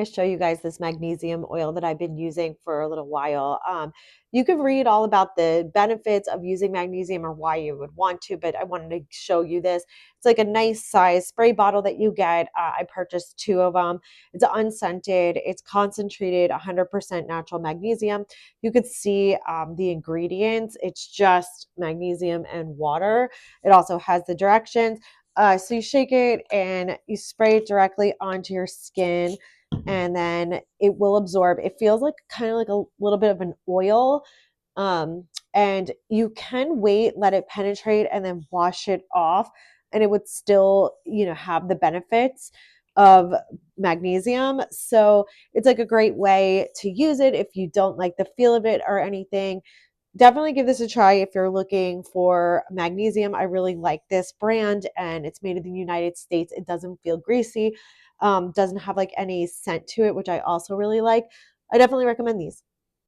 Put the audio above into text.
to show you guys this magnesium oil that I've been using for a little while. You can read all about the benefits of using magnesium or why you would want to, but I wanted to show you this. It's like a nice size spray bottle that you get. I purchased two of them. It's unscented, it's concentrated, 100% natural magnesium. You could see the ingredients. It's just magnesium and water. It also has the directions. So you shake it and you spray it directly onto your skin, and then it will absorb. It feels like kind of like a little bit of an oil. And you can wait, let it penetrate, and then wash it off, and it would still, have the benefits of magnesium. So it's like a great way to use it if you don't like the feel of it or anything. Definitely give this a try if you're looking for magnesium. I really like this brand, and it's made in the United States. It doesn't feel greasy, doesn't have like any scent to it, which I also really like. I definitely recommend these.